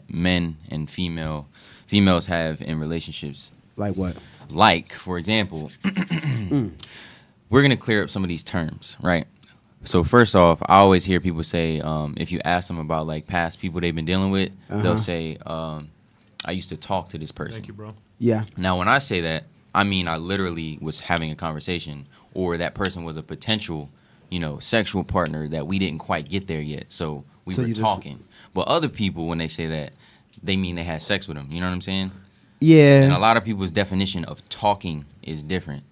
men and females have in relationships. Like what? Like, for example, we're going to clear up some of these terms, right? So first off, I always hear people say, if you ask them about like past people they've been dealing with, they'll say, I used to talk to this person. Thank you, bro. Yeah. Now, when I say that, I mean I literally was having a conversation, or that person was a potential, sexual partner that we didn't quite get there yet. So we were talking. But other people, when they say that, they mean they had sex with them. You know what I'm saying? Yeah. And a lot of people's definition of talking is different.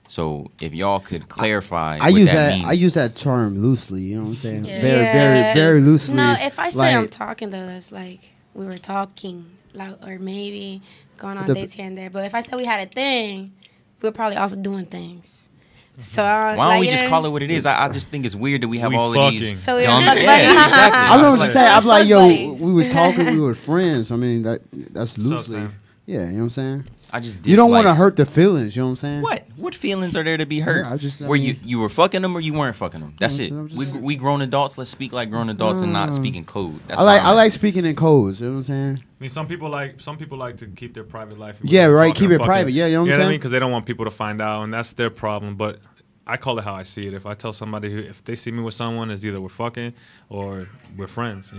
So if y'all could clarify what that means. I use that term loosely, you know what I'm saying? Yeah. Very loosely. No, if I say I'm talking, though, that's like we were talking, like, or maybe going on dates here and there. But if I say we had a thing, we're probably also doing things. So why don't we just call it what it is? I just think it's weird that we have all fucking. of these. So dumb exactly. I know what you're saying. I'm like, yo, buddies. we was talking, we were friends. I mean, that's loosely. Yeah, you know what I'm saying? I just you don't want to hurt the feelings, you know what I'm saying? What feelings are there to be hurt? Yeah, you were fucking them or you weren't fucking them? That's it. We grown adults. Let's speak like grown adults and not speak in code. That's I like speaking in codes. You know what I'm saying? I mean, some people like to keep their private life. Yeah, right. Keep it private. Yeah, you know what I'm saying? Because they don't want people to find out, and that's their problem. But I call it how I see it. If I tell somebody if they see me with someone, it's either we're fucking or we're friends.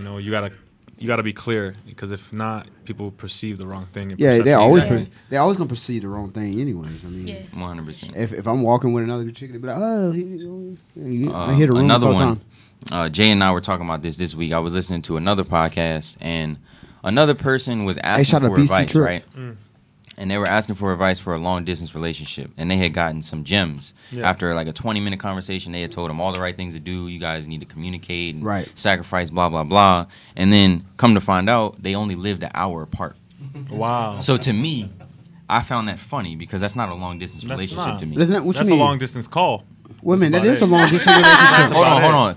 You gotta be clear, because if not, people perceive the wrong thing. Yeah, they're always gonna perceive the wrong thing, anyways. I mean, 100%. If I'm walking with another chick, they be like, oh, I hear the rumors another all the one. time. Jay and I were talking about this week. I was listening to another podcast, and another person was asking for advice, right? And they were asking for advice for a long distance relationship, and they had gotten some gems. After like a 20-minute conversation, they had told them all the right things to do. You guys need to communicate and sacrifice, blah blah blah. And then come to find out, they only lived an hour apart. Wow. So to me, I found that funny, because that's not a long distance relationship to me. That's a long distance call. Women, that is a long distance relationship.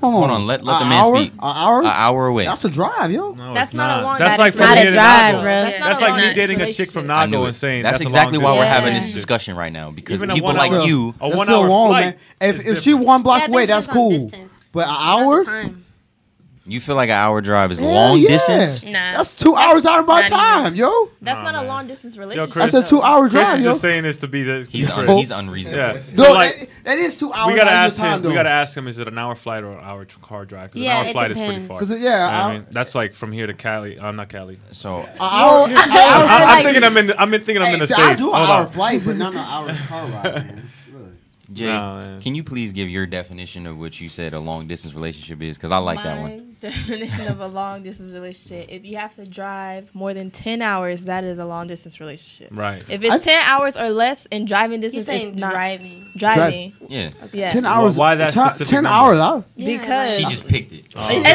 Hold on. Let the man speak. An hour? An hour away. That's a drive, yo. No, that's not a long. That's like not a drive, bro. That's like me dating a chick from Nago and saying that's exactly why we're having this discussion right now, because people like you. That's still long, man. If she 1 block away, that's cool. But an hour? You feel like an hour drive is long distance? Nah. That's 2 hours out of my time, yo. That's not a long distance relationship. That's a 2 hour drive, Chris is yo. just saying this to be the. He's unreasonable. Yeah. No, that is 2 hours. We gotta out ask of your time, him. though. We gotta ask him. Is it an hour flight or an hour car drive? Because an hour flight is pretty far. Yeah, I mean, that's like from here to Cali. I'm not Cali. So I'm thinking I'm in the States. I do an hour flight, but not an hour car ride, man. Jay, can you please give your definition of what you said a long distance relationship is? Because I like that one. Definition of a long distance relationship: if you have to drive more than 10 hours, that is a long distance relationship. Right. If it's 10 hours or less in driving distance, You're saying it's not driving. Yeah. Yeah. 10 hours. Why that specific 10 number? hours out? Because She just picked it. that's a an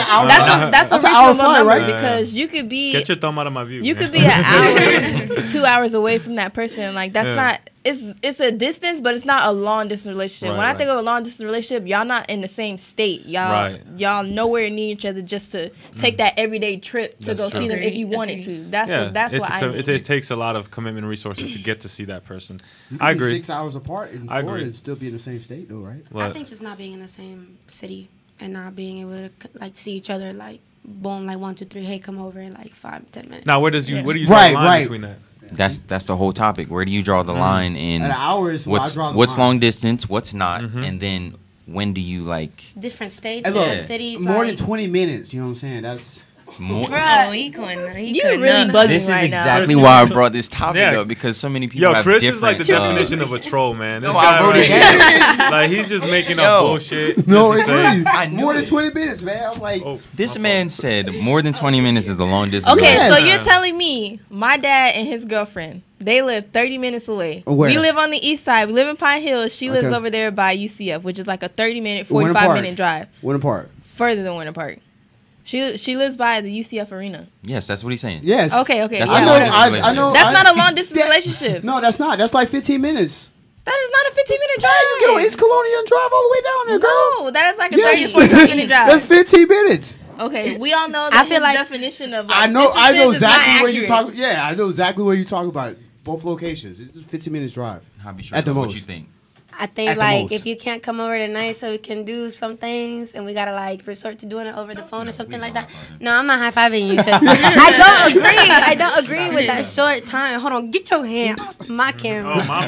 hour reasonable flight, number, right? because you could be Get your thumb out of my view. you could be an hour, 2 hours away from that person. Like that's not. It's a distance, but it's not a long distance relationship. When I think of a long distance relationship, y'all not in the same state. Y'all nowhere near each other just to take that everyday trip to go see them if you wanted to. That's what I mean. It takes a lot of commitment and resources to get to see that person. You I can be agree. 6 hours apart in Florida and still be in the same state, though, right? I think just not being in the same city and not being able to like see each other, like boom, like 1, 2, 3, hey, come over in like 5-10 minutes. Now, where do you draw the line between that? That's the whole topic. Where do you draw the line in an hour is what's long distance, what's not, and then when do you like different states, different cities? More than 20 minutes, you know what I'm saying? That's more. Bro, he really bugging This is right exactly now. why I brought this topic up, because so many people have Chris different. is like the definition of a troll, man. This No, guy I wrote it down. like he's just making up bullshit. no, just it's to say- really I knew more than it. 20 minutes, man. I'm like, This man said more than 20 minutes is the long distance. Okay, Yes. so you're telling me my dad and his girlfriend, they live 30 minutes away. Where? We live on the east side. We live in Pine Hills. She lives Okay. over there by UCF, which is like a 30-minute, Winter Park. 45-minute drive. Winter Park. Further than Winter Park. She lives by the UCF arena. Yes, that's what he's saying. Yes. Okay. That's Yeah, I know. whatever. I know. That's not a long distance relationship. No, that's not. That's like 15 minutes. That is not a 15-minute drive. You get on East Colonial and drive all the way down there, girl. No, that is like a Yes. 30 to 40-minute drive. That's 15 minutes. Okay, we all know that I feel his like definition of like, I know distances is not exactly where you accurate. talk. Yeah, I know exactly where you talk about. Both locations. It's just 15 minutes drive. I'll be sure At the what most. you think. I think like if you can't come over tonight so we can do some things and we gotta like resort to doing it over the phone or something like that. No, I'm not high-fiving you. I don't agree with that short time. Hold on, get your hand off my camera. Oh, my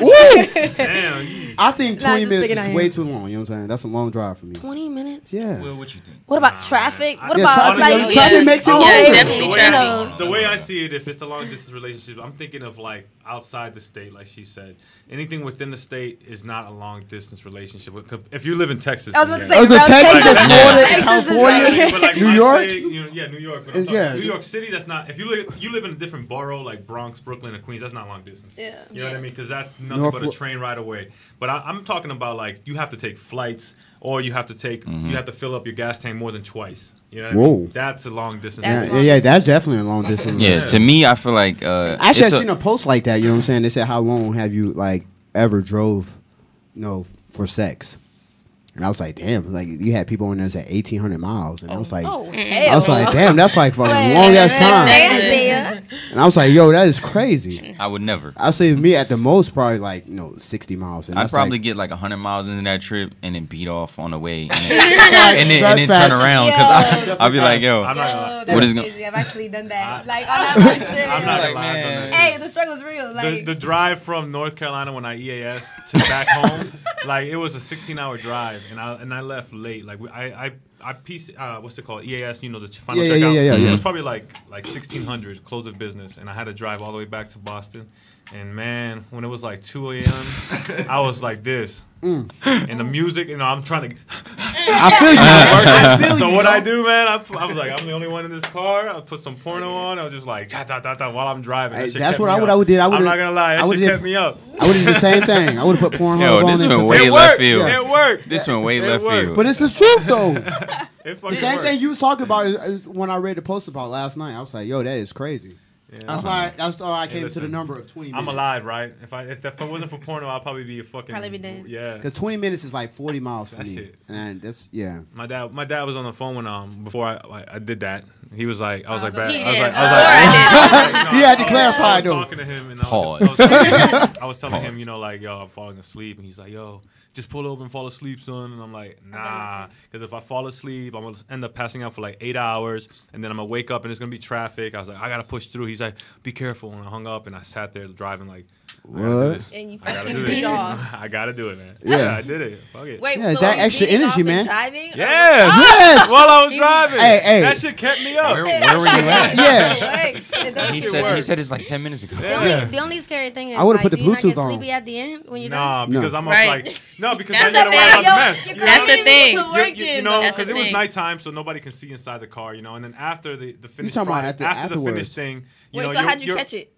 damn. I think 20 minutes is way too long. You know what I'm saying? That's a long drive for me. 20 minutes? Yeah. Well, what you think? What about traffic? What Yeah, about traffic, like traffic makes it Yeah, longer. definitely traffic. The way I see it, if it's a long distance relationship, I'm thinking of like outside the state, like she said. Anything within the state is not a long distance relationship. If you live in Texas, I was about to say, I was in Texas, Texas, Florida, Texas California, but like New my York. state, yeah, New York. But New York City, that's not. If you live in a different borough like Bronx, Brooklyn, or Queens, that's not long distance. Yeah. You know what I mean? Because that's nothing but a train ride away. But I'm talking about like you have to take flights, or you have to take you have to fill up your gas tank more than twice. You know what I mean? That's a long distance. Yeah, that's definitely a long distance. Yeah, to me, I feel like actually, I've seen a post like that. You know what I'm saying? They said, "How long have you like ever drove, for sex?" And I was like, "Damn!" Like you had people in there that said 1,800 miles, and I was like, "Damn, that's like fucking long ass time." And I was like, "Yo, that is crazy." I would never. I say me at the most probably like 60 miles. And I'd that's probably like, get like 100 miles into that trip and then beat off on the way, and then turn around because I'll be like, "Yo, I'm not what is crazy. I've actually done that. Like on that trip. I'm not like, man. Hey, the struggle's real. Like The drive from North Carolina when I EAS to back home, like it was a 16-hour drive, and I left late. Like I pieced what's it called, EAS? The final checkout. Yeah. It was probably like 1600 close of business, and I had to drive all the way back to Boston. And man, when it was like 2 a.m., I was like this. And the music, I'm trying to. I feel you. So what I do, man, I was like, I'm the only one in this car. I put some porno on. I was just like, while I'm driving. That's what I would did. I'm not gonna lie, that shit kept me up. I would have did the same thing. I would have put Pornhub on. This went it. way left field. It worked. This went way left field. But it's the truth though. The same thing you was talking about is when I read the post about last night. I was like, yo, that is crazy. Yeah. That's why I came to the number of 20 minutes. I'm alive, right? If it wasn't for porno, I'd probably be dead. Yeah. Because 20 minutes is like 40 miles for that's me. It. And that's, yeah. My dad was on the phone when before I did that. He was like, I was like, he had to clarify though. I was talking to him and Pause. I was telling him, yo, I'm falling asleep, and he's like, yo, just pull over and fall asleep, son. And I'm like, nah, because if I fall asleep, I'm gonna end up passing out for like 8 hours, and then I'm gonna wake up and there's gonna be traffic. I was like, I gotta push through. He's like, be careful. And I hung up and I sat there driving like, what? And you I gotta fucking do beat this. off. I gotta do it, man. Yeah, I did it. Fuck it. Wait, yeah, so that extra energy, man. Driving? Yes. While I was driving. Hey. That shit kept me up. Where were you at? Yeah. He said it's like 10 minutes ago. The only scary thing is, I would have put the do you not get Bluetooth on. sleepy at the end when you're Nah, done? because I'm Right. like, no, because That's then you the gotta worry thing. about the mess. That's the thing. Because That's the it was thing. nighttime, so nobody can see inside the car, and then after the finished talking about after the afterwards. finished thing, Wait, so how'd you catch it?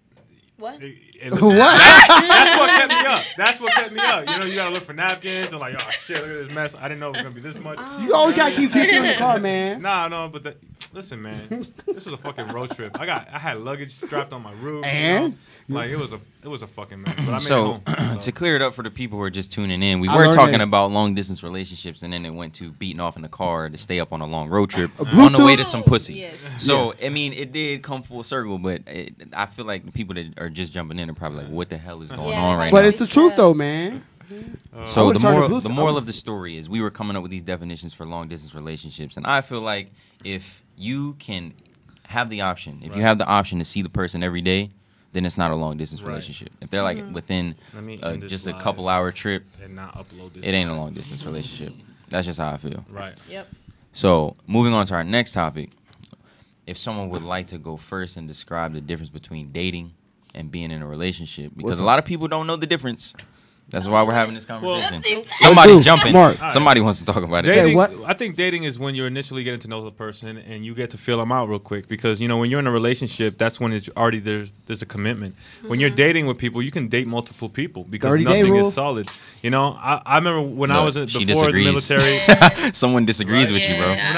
What? That's what kept me up. That's what kept me up. You gotta look for napkins and like, oh shit, look at this mess. I didn't know it was gonna be this much. You always gotta keep tissue in the car, man. No, but listen, man, this was a fucking road trip. I had luggage strapped on my roof, and like it was a fucking mess. But I made So, it home, to clear it up for the people who are just tuning in, we I were learned talking that- about long distance relationships, and then it went to beating off in the car to stay up on a long road trip Bluetooth? on the way to some pussy. Yes. So, I mean, it did come full circle, but I feel like the people that are just jumping in are probably like, what the hell is going on right But now? it's the truth though, man. So the Bluetooth- moral of the story is we were coming up with these definitions for long distance relationships, and I feel like if you can have the option, if you have the option to see the person every day, then it's not a long distance relationship. If they're like within just a couple hour trip, and not upload this. it ain't a long distance relationship. That's just how I feel. Right. Yep. So moving on to our next topic, if someone would like to go first and describe the difference between dating and being in a relationship, because a lot of people don't know the difference. That's why we're having this conversation. Somebody's jumping. Mark. Somebody wants to talk about it. Dating, what? I think dating is when you're initially getting to know the person and you get to feel them out real quick, because when you're in a relationship, that's when it's already there's a commitment. When you're dating with people, you can date multiple people because 30-day nothing rule? is solid. I remember when I was She before the disagrees. military. Someone disagrees with you, bro. Yeah. When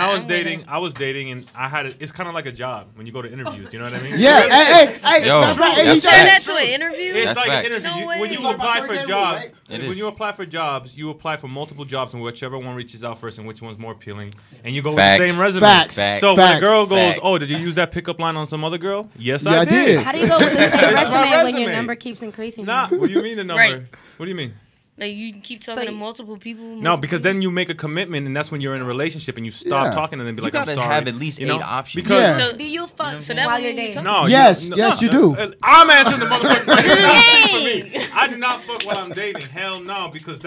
I was dating and I had it's kind of like a job when you go to interviews. You know what I mean? Yeah, hey, Yo, that's right. Hey, that's you Turn got that it. to an interview? It's That's like facts. an interview. No way. When you It's like apply my for 30-day jobs, rule, right? It when is. you apply for jobs, you apply for multiple jobs, and whichever one reaches out first and which one's more appealing, and you go Facts. with the same resume. Facts. So when a Facts. girl goes, Facts. "Oh, did you use that pickup line on some other girl?" Yes, Yeah, I I did. did. How do you go with the same It's my resume when your resume. number keeps increasing? Nah, what do you mean the number? Right. What do you mean? Like, you keep talking to multiple people? No, because then you make a commitment, and that's when you're in a relationship, and you stop talking to them and be like, I'm sorry. You gotta have at least 8 options. Because So do you fuck while you're dating? No. Yes, you do. I'm answering the motherfucking question for me. I do not fuck while I'm dating. Hell no, because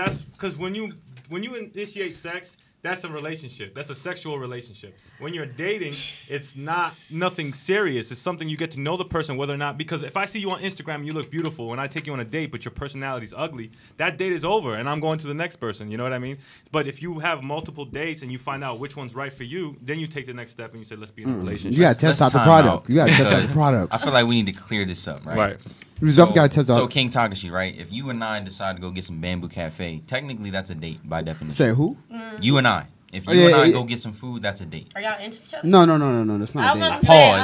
when you initiate sex, that's a relationship. That's a sexual relationship. When you're dating, it's nothing serious. It's something you get to know the person, whether or not. Because if I see you on Instagram and you look beautiful, and I take you on a date, but your personality's ugly, that date is over, and I'm going to the next person. You know what I mean? But if you have multiple dates and you find out which one's right for you, then you take the next step and you say, let's be in a relationship. You gotta test out the product. You gotta test out the product. I feel like we need to clear this up, right? Right. So King Takashi, right? If you and I decide to go get some Bamboo Cafe, technically that's a date by definition. Say who? You and I. If you and I go get some food, that's a date. Are y'all into each other? No. That's not a date. Pause.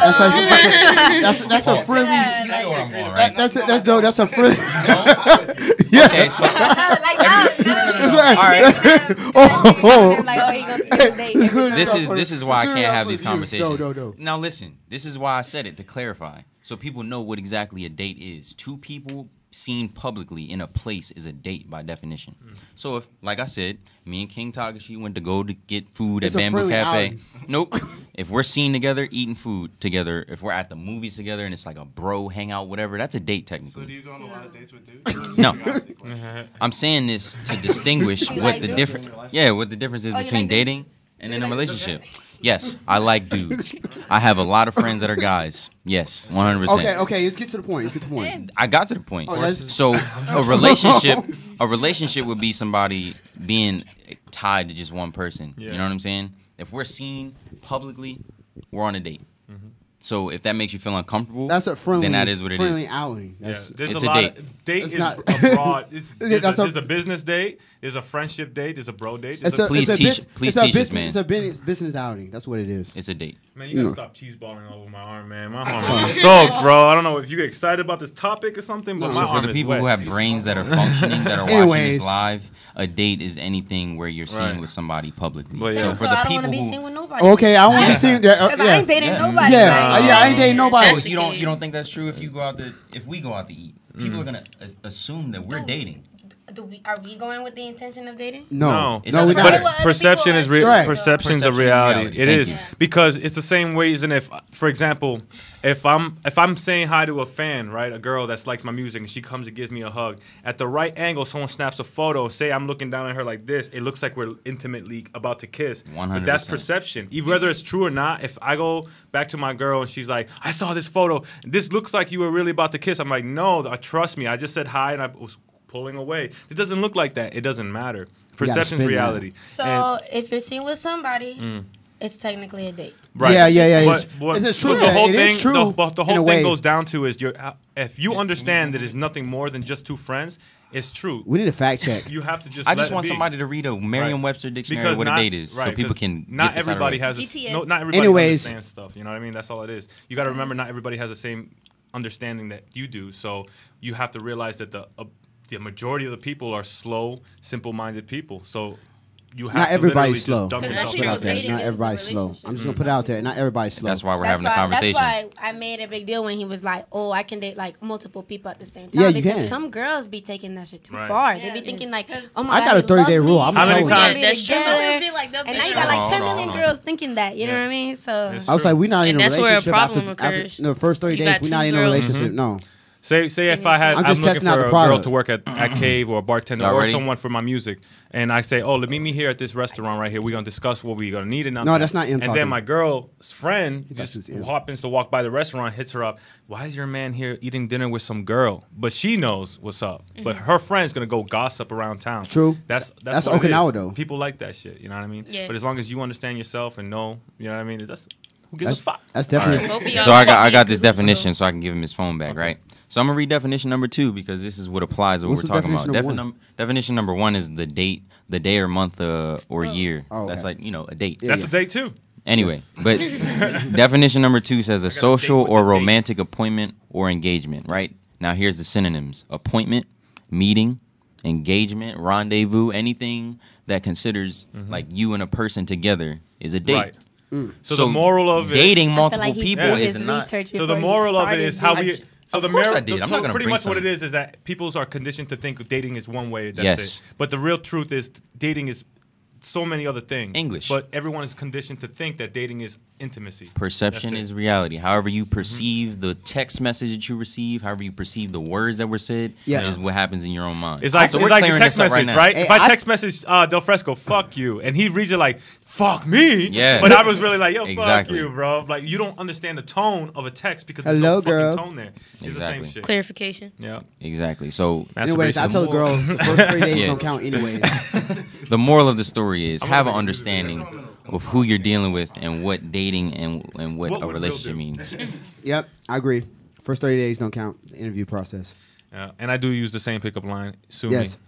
That's a friendly. You know where I'm going, right? That's a friendly. Okay, so This is why I can't have these conversations. No. Now listen, this is why I said it, to clarify, so people know what exactly a date is. 2 people seen publicly in a place is a date by definition. So if, like I said, me and King Takashi went to go to get food at Bamboo Cafe. Nope. If we're seen together, eating food together, if we're at the movies together and it's like a bro hangout, whatever, that's a date technically. So do you go on a lot of dates with dudes? No. I'm saying this to distinguish what the difference is between dating and in a relationship. Yes, I like dudes. I have a lot of friends that are guys. Yes, 100%. Okay, let's get to the point. I got to the point. So a relationship would be somebody being tied to just one person. Yeah. You know what I'm saying? If we're seen publicly, we're on a date. So if that makes you feel uncomfortable, that's a friendly, then that is what it is. Friendly outing. There's it's a date. Date is abroad. There's a business date. There's a friendship date. There's a bro date. Please teach us, man. It's a business outing. That's what it is. It's a date. Man, you gotta stop cheeseballing all over my arm, man. My arm is soaked, bro. I don't know if you get excited about this topic or something, but my arm for the people who have brains that are functioning, that are watching this live, a date is anything where you're seen with somebody publicly. But so for the people who be seen with nobody. Okay, I want to be seen. Because I ain't dating nobody. I ain't dating nobody. So you don't think that's true if we go out to eat? People are gonna assume that we're dating. Are we going with the intention of dating? No, we're not. But perception is perceptions of reality. It is because it's the same way as if, for example, if I'm saying hi to a fan, right, a girl that likes my music, and she comes and gives me a hug, at the right angle, someone snaps a photo. Say I'm looking down at her like this, it looks like we're intimately about to kiss. 100%. But that's perception. Even whether it's true or not. If I go back to my girl and she's like, I saw this photo. This looks like you were really about to kiss. I'm like, no, trust me. I just said hi and I was pulling away. It doesn't look like that. It doesn't matter. Perception's reality. So if you're seen with somebody, it's technically a date. Right. Yeah. But it's true. The whole it thing, is true. the whole thing goes down to is if you understand that it's nothing more than just 2 friends, it's true. We need a fact check. You have to just. I just want somebody to read a Merriam-Webster dictionary of what a date is, so people can. Not everybody has. Not everybody understands stuff. You know what I mean? That's all it is. You got to remember, not everybody has the same understanding that you do. So you have to realize that the majority of the people are slow, simple-minded people. So you have not everybody's slow. Not everybody's slow. I'm just gonna put it out there. Not everybody's slow. That's why we're having a conversation. That's why I made a big deal when he was like, "Oh, I can date like multiple people at the same time." Yeah, you because can. some girls be taking that shit too far. They be thinking like, "Oh my I got a 30-day rule. I'm how many times? And now you got like 10 million girls thinking that. You know what I mean? So I was like, we're not in a relationship. That's where a problem occurs. The first 30 days, we're not in a relationship. No. Say if I'm looking for a girl to work at Cave or a bartender or someone for my music, and I say, oh, meet me here at this restaurant right here. We're going to discuss what we're going to need. No, that's not him talking. And then my girl's friend just happens to walk by the restaurant, hits her up. Why is your man here eating dinner with some girl? But she knows what's up. But her friend's going to go gossip around town. True. That's Okinawa, though. People like that shit. You know what I mean? Yeah. But as long as you understand yourself and know, you know what I mean? Who gives a fuck? That's definitely. Right. So I got this definition so I can give him his phone back, right? So I'm gonna read definition number 2 because this is what applies to what we're talking about. Definition number 1 is the date, the day or month or year. Oh, okay. That's like, a date. That's a date too. Anyway, but definition number 2 says a social or romantic appointment or engagement, right? Now here's the synonyms: appointment, meeting, engagement, rendezvous, anything that considers like you and a person together is a date. Right. So the moral of dating multiple people is not. So the moral of it is how we. So of course I did. I'm not gonna pretty bring much what something. it is that people are conditioned to think dating is one way. That's Yes. it. But the real truth is dating is so many other things. English. But everyone is conditioned to think that dating is intimacy. Perception is reality. However you perceive the text message that you receive, however you perceive the words that were said, is what happens in your own mind. It's like, so it's we're like the clearing text this up message, right? right? If I text message Del Fresco, fuck you, and he reads it like, fuck me. Yeah. But I was really like, yo, Exactly. fuck you, bro. Like, you don't understand the tone of a text because Hello, there's no girl. fucking tone there. It's the same shit. Clarification. Yeah. Exactly. So, anyways, I told a girl the first 3 days don't count anyways. The moral of the story is have an understanding of who you're dealing with and what dating and what a relationship means. Yep, I agree. First 30 days don't count. The interview process. Yeah, and I do use the same pickup line. Sue Yes. me.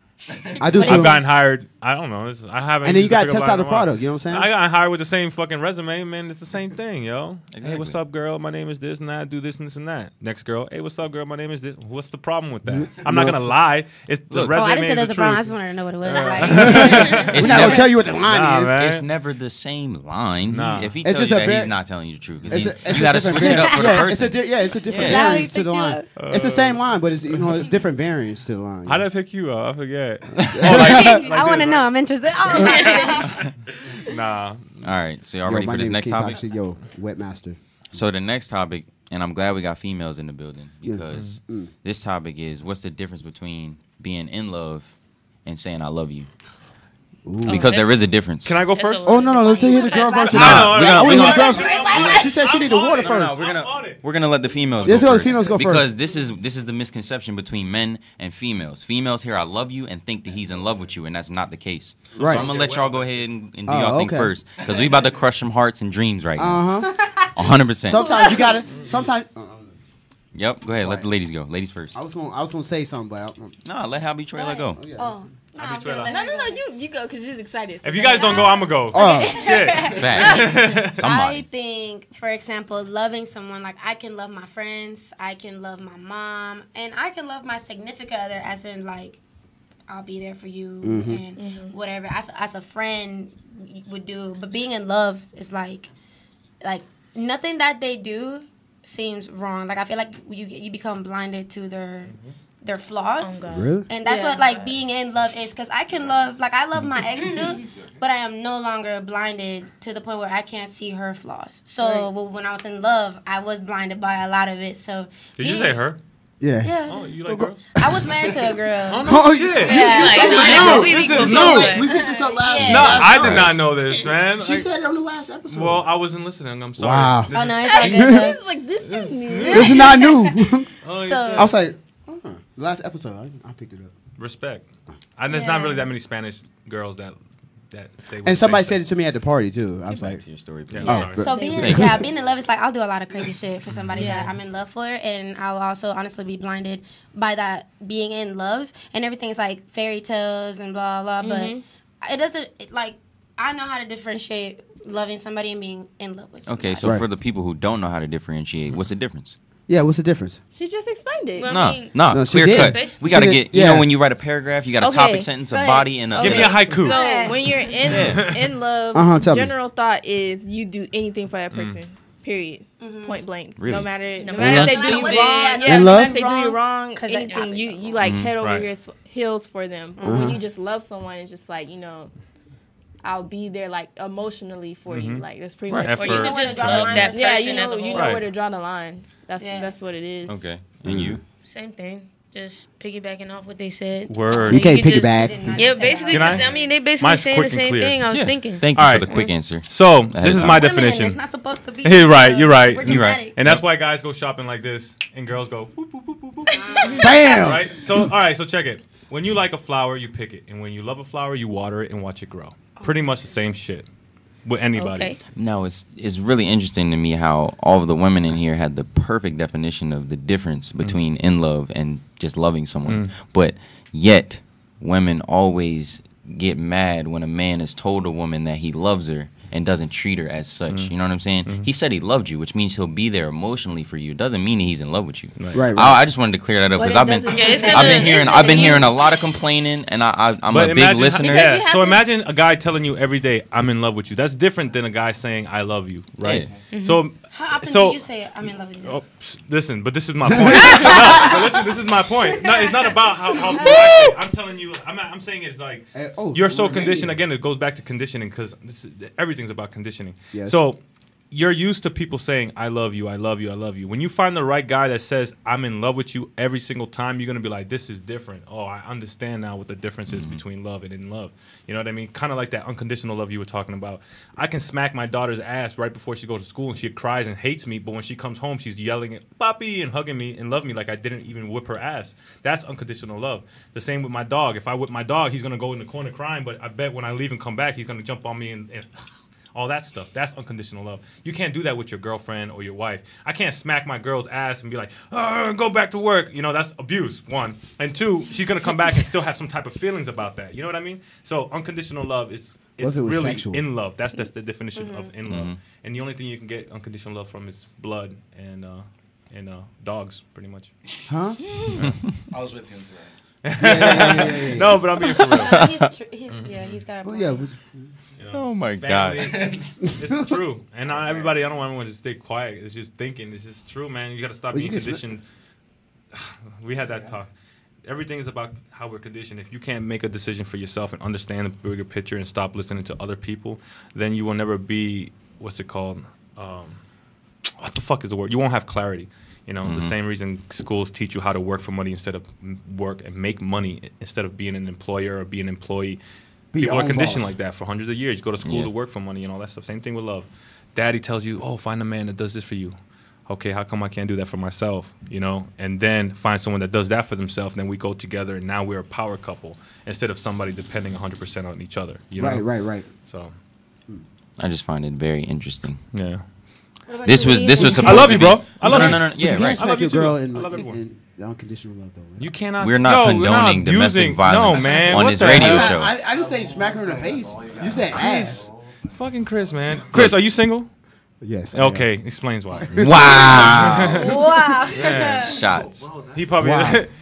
I do too. I've gotten hired. I don't know. I haven't. And then you used got to pickup test line out the in a while. product. You know what I'm saying? I got hired with the same fucking resume, man. It's the same thing, yo. Exactly. Hey, what's up, girl? My name is this and that. I do this and this and that. Next girl, hey, what's up, girl? My name is this. What's the problem with that? I'm not gonna lie. It's the Look, resume. I didn't say there was is a the problem. I truth. just wanted to know what it was. We're not gonna tell you what the line is. Man. It's never the same line. Nah. If he It's tells just you a that, bit- he's not telling you the truth. 'Cause It's you a got to different switch it up for the variant. person. It's a different Yeah. variance to the line. It's the same line, but it's it's different variants to the line. How did I pick you up? I forget. I want to know. I'm interested. Oh, Nah. All right. So y'all ready for this next topic? Yo, Wetmaster. So the next topic, and I'm glad we got females in the building because this topic is what's the difference between being in love and saying I love you? Because there is a difference. Can I go first? Oh no, let's hear the girl first. She said she need the water first. We're gonna let the females Let's go go. first. The females go because first. this is the misconception between men and females. Females hear I love you and think that he's in love with you, and that's not the case. Right. So I'm gonna let y'all go ahead and do y'all thing first because we about to crush some hearts and dreams right now. 100%. Sometimes you gotta. Sometimes. Yep. Go ahead. Let the ladies go. Ladies first. I was gonna say something, but No, let Happy Trailer go. oh. No, you go because you're excited. If you guys don't go, I'm gonna go. Shit. Fact. I think, for example, loving someone, like I can love my friends, I can love my mom, and I can love my significant other as in like I'll be there for you and whatever as a friend would do. But being in love is like nothing that they do seems wrong. Like I feel like you become blinded to their flaws. really? And that's what like being in love is, because I can love, like I love my ex too, but I am no longer blinded to the point where I can't see her flaws. So when I was in love, I was blinded by a lot of it. So Did you say her? Yeah. Yeah. Oh, you like girls? I was married to a girl. Oh, no shit. Yeah. This is new. We picked this up last. Yeah. No, I did not know this, man. She said it on the last episode. Well, I wasn't listening. I'm sorry. Wow. Oh no, it's all good. It's like this is new. This is not new. So I was like, last episode, I picked it up. Respect. And there's not really that many Spanish girls that stay with And somebody same said it to me at the party too. I was like, To your story, please. Yeah, oh, sorry. So being in love is like I'll do a lot of crazy shit for somebody that I'm in love for, and I'll also honestly be blinded by that being in love, and everything's like fairy tales and blah blah. But it doesn't I know how to differentiate loving somebody and being in love with somebody. Okay, so Right. for the people who don't know how to differentiate, what's the difference? yeah, what's the difference? She just explained it. Well, No, she clear did. cut. She We gotta did, get, you yeah. know, when you write a paragraph, you got a Okay, topic, sentence, a go ahead. body, and a. Give me a haiku. So when you're in love, Tell me. general thought is you do anything for that person. Period. Point blank. Really? No matter love? if they do you In wrong. love? Yeah, In no love? matter if they do you wrong. 'Cause Anything you like head over Right. heels for them. But when you just love someone, it's just like I'll be there like emotionally for you. Like that's pretty much. Effort. Or you can just Draw the love line that for Yeah, person you as know a whole. where to draw the line. That's what it is. Okay. And you? Same thing. Just piggybacking off what they said. Word. You can't just- piggyback. Yeah, basically, Can I? because I mean, they basically Mine's saying quick the and same clear. thing. I was Yeah. thinking. Thank you All for right. the quick answer. So Ahead this of is my time. definition. It's not supposed to be. You're right. You're right. We're You're right. dramatic. And that's why guys go shopping like this and girls go whoop, whoop, whoop, whoop, whoop. Bam. Right? So, all right, so check it. When you like a flower, you pick it. And when you love a flower, you water it and watch it grow. Pretty much the same shit with anybody. Okay. No, it's really interesting to me how all of the women in here had the perfect definition of the difference between in love and just loving someone. But yet, women always get mad when a man has told a woman that he loves her and doesn't treat her as such. You know what I'm saying? He said he loved you, which means he'll be there emotionally for you. It doesn't mean he's in love with you. Right. I just wanted to clear that up because I've been hearing a lot of complaining, and I'm a big listener. So imagine a guy telling you every day, "I'm in love with you." That's different than a guy saying, "I love you," right? So how often do you say I'm in love with you? Oh, listen, but this is my point. No, listen, this is my point. No, it's not about how I'm telling you. I'm saying it's like you're so conditioned. Again, it goes back to conditioning because everything's about conditioning. Yes. So you're used to people saying, "I love you, I love you, I love you." When you find the right guy that says, "I'm in love with you," every single time, you're gonna be like, "This is different." Oh, I understand now what the difference is between love and in love. You know what I mean? Kind of like that unconditional love you were talking about. I can smack my daughter's ass right before she goes to school, and she cries and hates me. But when she comes home, she's yelling at "Papi" and hugging me and love me like I didn't even whip her ass. That's unconditional love. The same with my dog. If I whip my dog, he's gonna go in the corner crying. But I bet when I leave and come back, he's gonna jump on me and all that stuff. That's unconditional love. You can't do that with your girlfriend or your wife. I can't smack my girl's ass and be like, go back to work. You know, that's abuse, one. And two, she's going to come back and still have some type of feelings about that. You know what I mean? So unconditional love, it's really sexual? In love. That's the definition of in love. And the only thing you can get unconditional love from is blood and dogs, pretty much. Huh? I was with you today. No, but I'm being for real. He's got a point. Oh my God. It's true. And everybody, I don't want everyone to stay quiet. It's just thinking. It's just true, man. You got to stop being conditioned. We had that talk. Everything is about how we're conditioned. If you can't make a decision for yourself and understand the bigger picture and stop listening to other people, then you will never be, what's it called? What the fuck is the word? You won't have clarity. You know, the same reason schools teach you how to work for money instead of work and make money instead of being an employer or being an employee. People are conditioned like that for hundreds of years. You go to school to work for money and all that stuff. Same thing with love. Daddy tells you, "Oh, find a man that does this for you." Okay, how come I can't do that for myself? You know, and then find someone that does that for themselves. And then we go together, and now we're a power couple instead of somebody depending 100% on each other. You know? Right. So, I just find it very interesting. Yeah. This was supposed I love you, bro. I love you. No. Yeah, right. I love you, girl too. I love everyone. Unconditional love, though. Right? You cannot. We're not condoning domestic violence on this radio show. I didn't say smack her in the face. You said ass. Fucking Chris, man. Chris, are you single? Yes. Okay, explains why. Wow. Wow. Yeah. Shots. He probably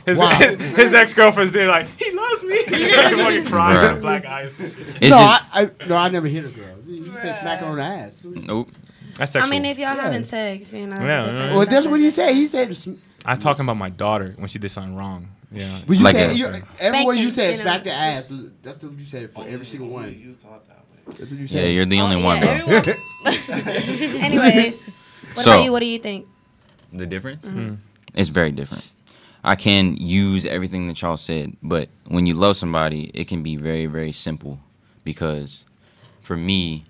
his ex-girlfriend's there like, he loves me. Fucking crying with black eyes. I never hit a girl. You said smack her on the ass. Nope. That's sexual. I mean, if y'all having sex, you know. Yeah. Well, that's what he said. He said. I'm talking about my daughter when she did something wrong. Yeah. But you Like said everywhere you said you know. smack the ass. That's what you said for every single one. You thought that way. That's what you said. Yeah, you're the only one, bro. Anyways, what about you? What do you think? The difference? It's very different. I can use everything that y'all said, but when you love somebody, it can be very, very simple. Because for me,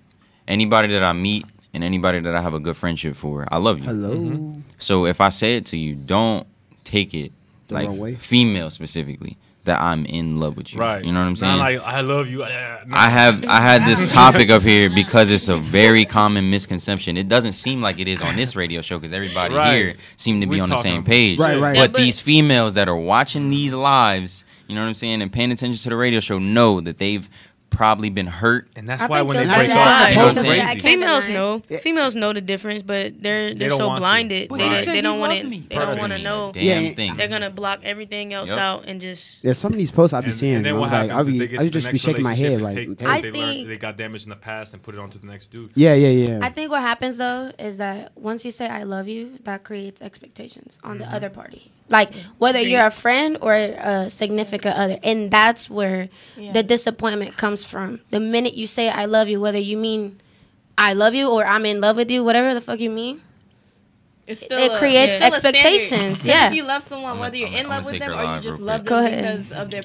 anybody that I meet and anybody that I have a good friendship for, I love you. Hello. So if I say it to you, don't take it The like wrong way? female specifically that I'm in love with you. Right. You know what I'm saying? Not like, I love you. No. I had this topic up here because it's a very common misconception. It doesn't seem like it is on this radio show because everybody here seem to be on the same page. Right. But, Yeah, but these females that are watching these lives, you know what I'm saying, and paying attention to the radio show know that they've probably been hurt. And that's why when they break break up, up, it's crazy. Females know the difference, but they're so blinded. They don't want it. They don't want to know. Damn thing. They're gonna block everything else out and just. Yeah, some of these posts I be seeing, And then what happens is they get I to just the be next shaking my head like. relationship, I think they got damaged in the past and put it onto the next dude. Yeah. I think what happens though is that once you say I love you, that creates expectations on the other party. Like whether you're a friend or a significant other, and that's where the disappointment comes from. The minute you say I love you, whether you mean I love you or I'm in love with you, whatever the fuck you mean, it's still it creates expectations. Yeah. If you love someone, whether you're in love with them or you just love Go them ahead. because of their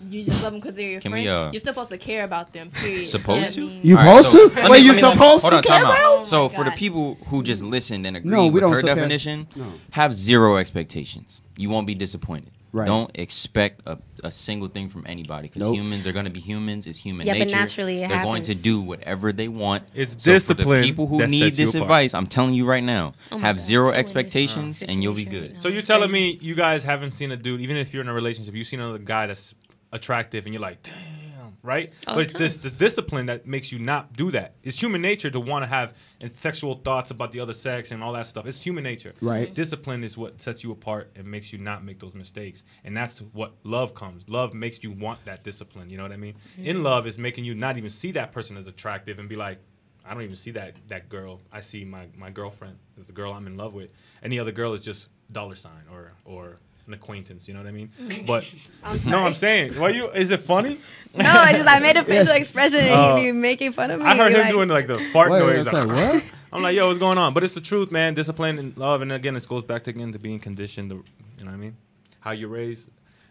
you just love them because they're your friend. You're supposed to care about them. Period. Supposed to? You supposed to? Wait, you supposed to care about? Oh So my for the God. people who just listened and agree No, we with don't her support- definition, No. have zero expectations. You won't be disappointed. Right. Don't expect a single thing from anybody because humans are going to be humans. It's human Yeah, nature. but naturally it They're going to happens. do whatever they want. It's so discipline For the people who that need sets you this apart. advice, I'm telling you right now, Oh my have God, zero so in this expectations and you'll be situation good. right now. So you're telling me you guys haven't seen a dude, even if you're in a relationship, you've seen another guy that's attractive and you're like, damn. right? But it's the discipline that makes you not do that. It's human nature to want to have sexual thoughts about the other sex and all that stuff. It's human nature. Right. Discipline is what sets you apart and makes you not make those mistakes. And that's what love comes. Love makes you want that discipline. You know what I mean? In love is making you not even see that person as attractive and be like, I don't even see that girl. I see my girlfriend as the girl I'm in love with. Any other girl is just $sign or an acquaintance, you know what I mean? But I'm saying, is it funny? No, I made a facial expression and he be making fun of me. I heard him doing like the fart noise. Like, what? I'm like, yo, what's going on? But it's the truth, man. Discipline and love, and again, it goes back to being conditioned. You know what I mean? How you raise.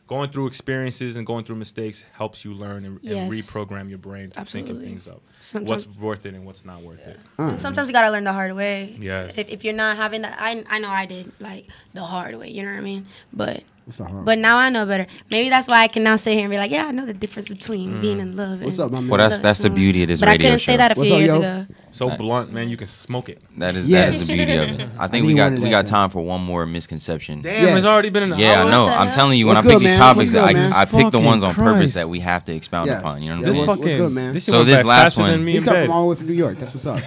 Going through experiences and going through mistakes helps you learn and reprogram your brain to thinking things up. What's worth it and what's not worth it. Sometimes you gotta learn the hard way. Yes. If you're not having that, I know I did like the hard way. You know what I mean? But now I know better. Maybe that's why I can now sit here and be like, yeah, I know the difference between being in love. What's up, my man? Well, that's the beauty of this radio show. But I couldn't say that a few years ago. So blunt, man. You can smoke it. That is the beauty of it. I think we got time for one more misconception. Damn, it's already been an hour. Yeah, I know. I'm telling you, when I pick these topics, I pick the ones on purpose that we have to expound upon. You know what I'm saying? What's good, man? So this last one, he's come from all the way from New York. That's what's up.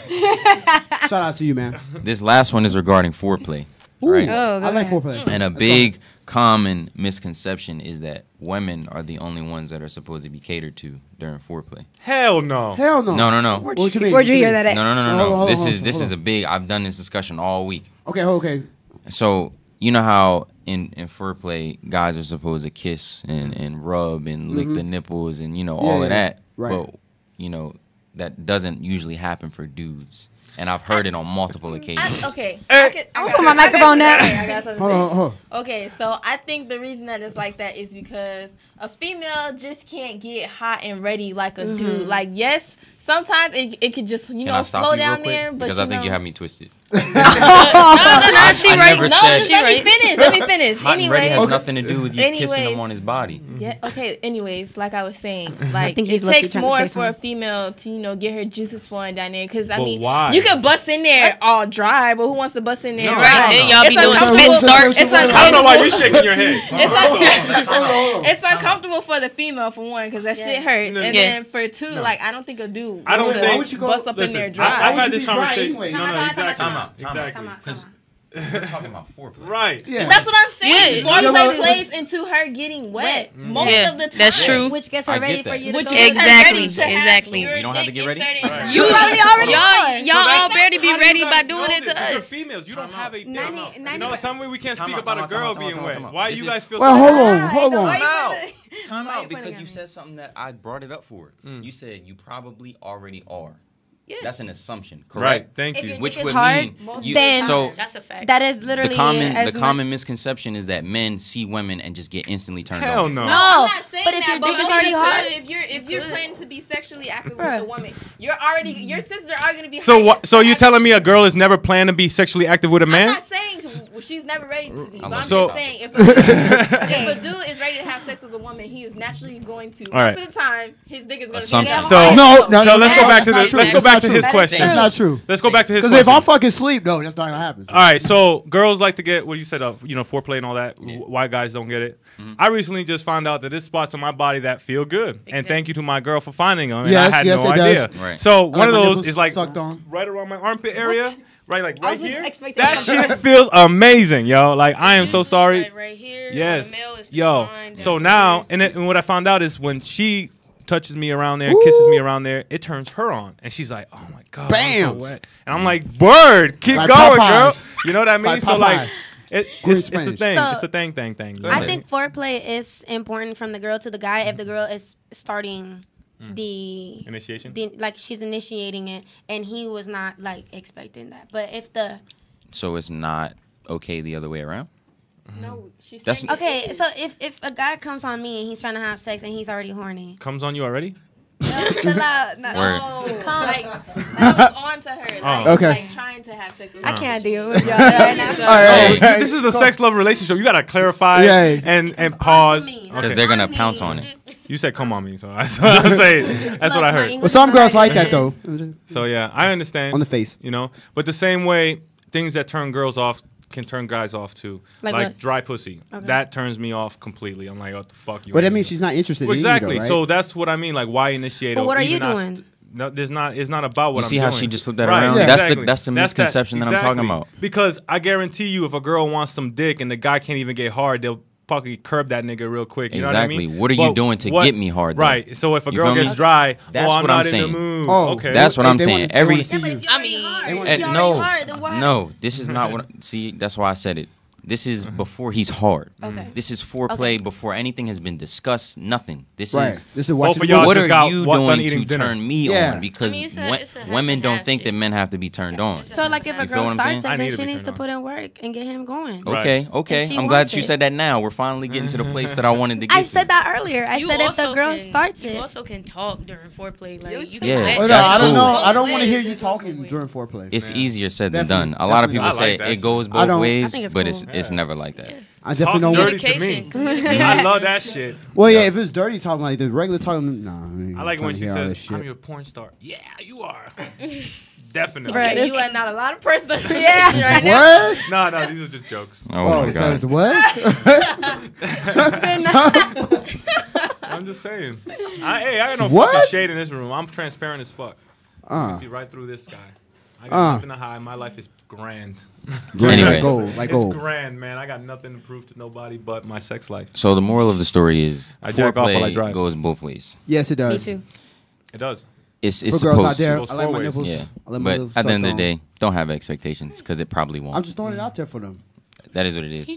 Shout out to you, man. This last one is regarding foreplay. Right? Oh, I like foreplay. And a big common misconception is that women are the only ones that are supposed to be catered to during foreplay. Hell no. Hell no. No. Where'd you hear that at? No. This is a big. I've done this discussion all week. Okay. So you know how in foreplay guys are supposed to kiss and rub and lick the nipples and all of that, right. But that doesn't usually happen for dudes. And I've heard it on multiple occasions. I'll put my microphone down. I got something to say. Hold on. Okay, so I think the reason that it's like that is because a female just can't get hot and ready like a dude. Like, yes, sometimes it could just, slow down there. But because I think you have me twisted. No, she right. Let me finish. Hot and ready has nothing to do with you kissing him on his body. Yeah. Okay. Anyways, like I was saying, like it takes more for a female to get her juices flowing down there. Because I mean, why? you could bust in there all dry, but who wants to bust in there? No, dry? Then y'all be doing spit starch. I don't know why you shaking your head. It's uncomfortable for the female for one, because that shit hurts, and then for two, like I don't think a dude would bust up in there dry. I've had this conversation. Exactly. Because we're talking about foreplay. Right. Yeah. That's what I'm saying. Foreplay plays into her getting wet most of the time. That's true. Which gets her ready for you to go. Exactly. We don't have to get ready. Right. Y'all already be ready by doing it to us. Females, you don't have a. Some way we can't speak about a girl being wet. Why you guys feel? Well, hold on. Time out, because you said something that I brought it up for. You said you probably already are. Yeah. That's an assumption, correct? Right. Thank you. Which would mean that's a fact. That is literally the common misconception is that men see women and just get instantly turned on. Hell no. No, I'm not saying but if your dick is already hard, if you're planning to be sexually active with a woman, your sisters are going to be. So you're telling me a girl is never planning to be sexually active with a man? I'm not saying she's never ready to be. But I'm just saying if a dude is ready to have sex with a woman, he is naturally going to. Most of the time, his dick is going to be. So let's go back to this. Let's go back to his question. That's not true. Let's go back to his question. Because if I'm fucking sleep, no, that's not gonna happen. All right, so girls like to get what you said, foreplay and all that. Yeah. Why guys don't get it? I recently just found out that there's spots on my body that feel good, and thank you to my girl for finding them. Yes, I had no idea. Right. So one of those is like right around my armpit area. Right, like right here. That shit feels amazing, yo. Like I am so sorry. Right here. Yes, yo. So now, and what I found out is when she touches me around there, kisses me around there, it turns her on, and she's like, "Oh my god, bam!" I'm so wet. And I'm like, "Word, keep going, girl." You know what I mean? So like, it's the thing. It's the thing. I think foreplay is important from the girl to the guy if the girl is starting the initiation, like she's initiating it, and he was not like expecting that. But if so it's not okay the other way around. No, she's okay. So if a guy comes on me and he's trying to have sex and he's already horny, comes on you already? No, chill out. No, I was on to her. Okay. Like trying to have sex with her. I can't deal with y'all right Oh, now. this is a sex love relationship. You gotta clarify and pause because they're gonna pounce on it. You said come on me, so I say that's what I heard. Well, some girls like that though. So yeah, I understand on the face, but the same way things that turn girls off can turn guys off too. Like dry pussy. Okay. That turns me off completely. I'm like, what the fuck you? But that means she's not interested. Exactly. In you, though, right? So that's what I mean. Like, why initiate? But what are you doing? No, it's not about what I'm doing. You see how she just flipped that around? Yeah. That's the misconception that I'm talking about. Because I guarantee you, if a girl wants some dick and the guy can't even get hard, they'll fucking curb that nigga real quick. You know what I mean? What are you doing to get me hard? Though? Right. So if a girl gets dry, that's I'm what not I'm saying. In the mood. Oh, okay. That's what I'm saying. No, this is not what. See, that's why I said it. This is before he's hard. Okay. This is foreplay before anything has been discussed. Nothing. This is what are you doing to turn me on? Because women don't think that men have to be turned on. So like if a girl starts it, then she needs to put in work and get him going. Okay. I'm glad you said that now. We're finally getting to the place that I wanted to get to. I said that earlier. I said if the girl starts it. You also can talk during foreplay. I don't want to hear you talking during foreplay. It's easier said than done. A lot of people say it goes both ways, but it's never like that. I definitely know dirty to me. I love that shit. Well, yeah, if it's dirty talking like the regular talking, nah. I like when she says, "I'm your porn star." Yeah, you are. Definitely. Right. You letting out a lot of personal right now. What? No, these are just jokes. Oh my God. So what? I'm just saying. I got no fucking shade in this room. I'm transparent as fuck. You can see right through this guy. I got nothing to hide. My life is grand. Anyway, it's grand, man. I got nothing to prove to nobody but my sex life. So the moral of the story is foreplay goes both ways. Yes, it does. Me too. It does. It's for supposed girls out there, to. I like my nipples. Yeah. But at the end of the day, don't have expectations because it probably won't. I'm just throwing it out there for them. That is what it is.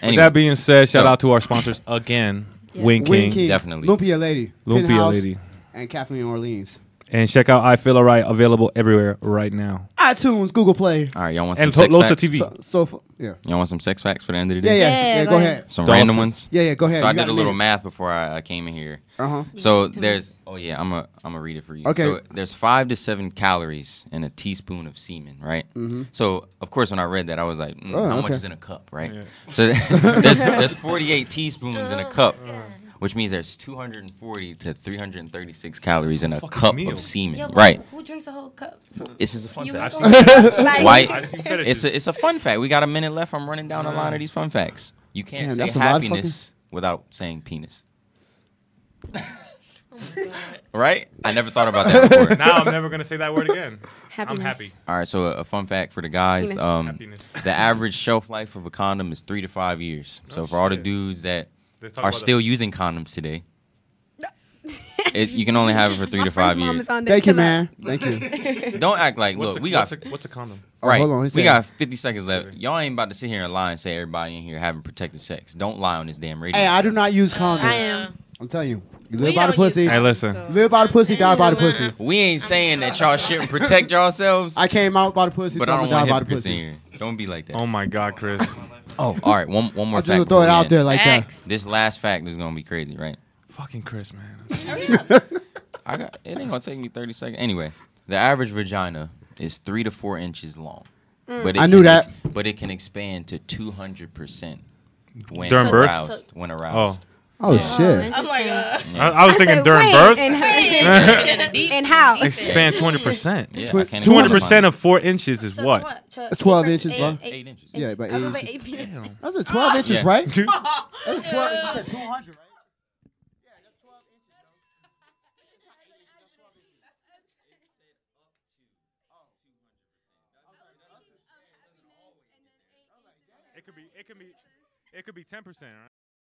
With that being said, shout out to our sponsors again. Yeah. Wing King. Definitely. Lumpia Lady. Lumpia Lady. And Kathleen Orleans. And check out I Feel Alright, available everywhere right now. iTunes, Google Play. All right, y'all want some sex Losa facts? TV. Yeah. Y'all want some sex facts for the end of the day? Yeah, go ahead. Some random ones? Yeah, go ahead. So I did a little math before I came in here. So there's, I'm gonna read it for you. Okay. So there's 5 to 7 calories in a teaspoon of semen, right? So of course when I read that I was like, how much is in a cup, right? Yeah. So there's 48 teaspoons in a cup. Which means there's 240 to 336 calories in a cup of semen. Yo, right. Who drinks a whole cup? This is a fun fact. Like, it's a fun fact. We got a minute left. I'm running down a line of these fun facts. You can't say happiness without saying penis. Right? I never thought about that before. Now I'm never going to say that word again. Happiness. I'm happy. All right, so a fun fact for the guys. The average shelf life of a condom is 3 to 5 years. So for all the dudes that are still using condoms today, you can only have it for 3 to 5 years. Thank you, man. Thank you. Don't act like, look, what's a condom? Right, hold on, we got 50 seconds left. Y'all ain't about to sit here and lie and say everybody in here having protected sex. Don't lie on this damn radio. Hey, I do not use condoms. I am. I'm telling you. You live by the pussy. Hey, listen. Live by the pussy, die by the pussy. We ain't saying that y'all shouldn't protect yourselves. I came out by the pussy, but so I don't die want by the hypocrites in pussy. here. Don't be like that. Oh my God, Chris. Oh, all right. One more fact. Just throw it out there like that. This last fact is gonna be crazy, right? Fucking Chris, man. It ain't gonna take me 30 seconds. Anyway, the average vagina is 3 to 4 inches long. But I knew that. But it can expand to 200% when during birth. Aroused. Oh shit! I'm like, I was thinking during birth. And how? Expand 20%. Yeah, 200% of 4 inches is what? 12 inches, bro. 8 inches. Yeah, but 8 inches. 8 inches. That's a 12 inches, Yeah. right? That's 12. You said 200, right? Yeah, that's 12 inches, It could be 10%, right?